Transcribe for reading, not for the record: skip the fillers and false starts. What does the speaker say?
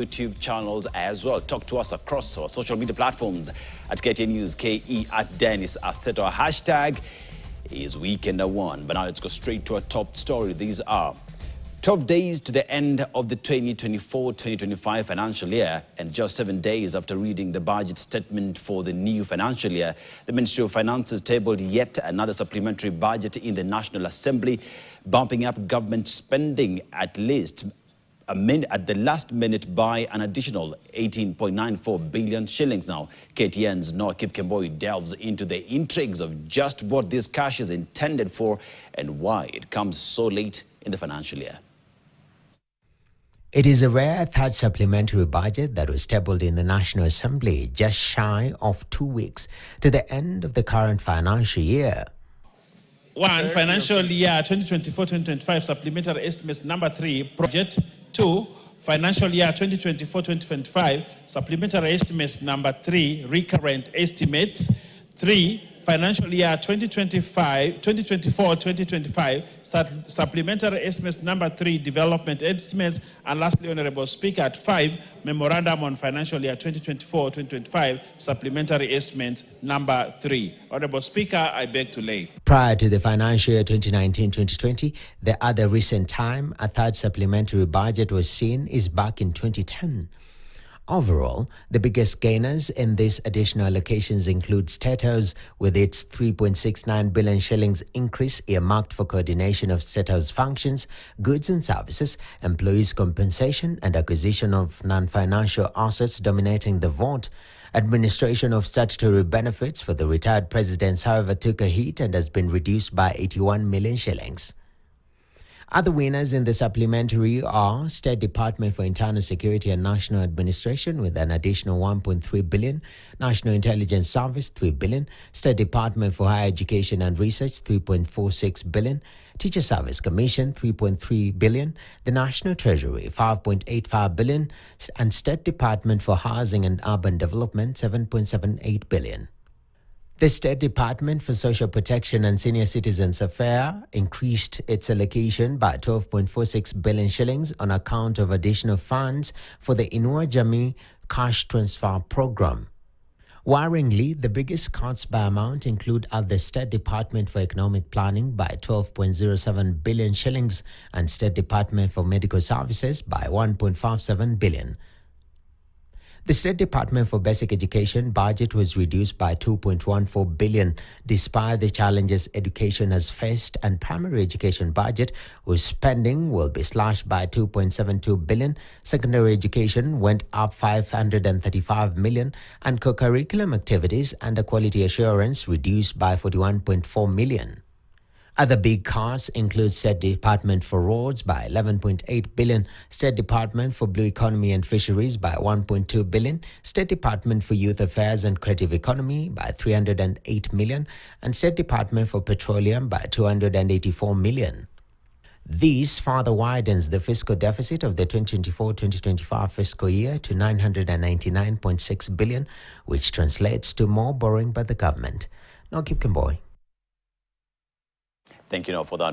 YouTube channels as well. Talk to us across our social media platforms at KTN News, KE at Dennis Asset. Our hashtag is Weekend1. But now let's go straight to our top story. These are 12 days to the end of the 2024-2025 financial year, and just 7 days after reading the budget statement for the new financial year, the Ministry of Finances tabled yet another supplementary budget in the National Assembly, bumping up government spending at the last minute by an additional 18.94 billion shillings. Now, KTN's Noah Kipkemboi delves into the intrigues of just what this cash is intended for and why it comes so late in the financial year. It is a rare third supplementary budget that was tabled in the National Assembly just shy of 2 weeks to the end of the current financial year. One, financial year 2024-2025 supplementary estimates number 3, project. 2, financial year 2024-2025 supplementary estimates number 3, recurrent estimates. 3, financial year 2024-2025 supplementary estimates number 3, development estimates. And lastly, Honorable Speaker, at 5, memorandum on financial year 2024-2025 supplementary estimates number 3. Honorable Speaker, I beg to lay. Prior to the financial year 2019-2020, the other recent time a third supplementary budget was seen is back in 2010. Overall, the biggest gainers in these additional allocations include State House with its 3.69 billion shillings increase earmarked for coordination of State House functions, goods and services, employees' compensation and acquisition of non-financial assets dominating the vote. Administration of statutory benefits for the retired presidents, however, took a hit and has been reduced by 81 million shillings. Other winners in the supplementary are State Department for Internal Security and National Administration with an additional 1.3 billion, National Intelligence Service 3 billion, State Department for Higher Education and Research 3.46 billion, Teacher Service Commission 3.3 billion, the National Treasury 5.85 billion, and State Department for Housing and Urban Development 7.78 billion. The State Department for Social Protection and Senior Citizens Affairs increased its allocation by 12.46 billion shillings on account of additional funds for the Inua Jamii Cash Transfer Program. Worryingly, the biggest cuts by amount include at the State Department for Economic Planning by 12.07 billion shillings and State Department for Medical Services by 1.57 billion. The State Department for Basic Education budget was reduced by 2.14 billion despite the challenges education has faced, and primary education budget whose spending will be slashed by 2.72 billion. Secondary education went up 535 million and co-curriculum activities and quality assurance reduced by 41.4 million. Other big cuts include State Department for Roads by 11.8 billion, State Department for Blue Economy and Fisheries by 1.2 billion, State Department for Youth Affairs and Creative Economy by 308 million, and State Department for Petroleum by 284 million. This further widens the fiscal deficit of the 2024-2025 fiscal year to 999.6 billion, which translates to more borrowing by the government. Now, Kipkemboi. Thank you now for that.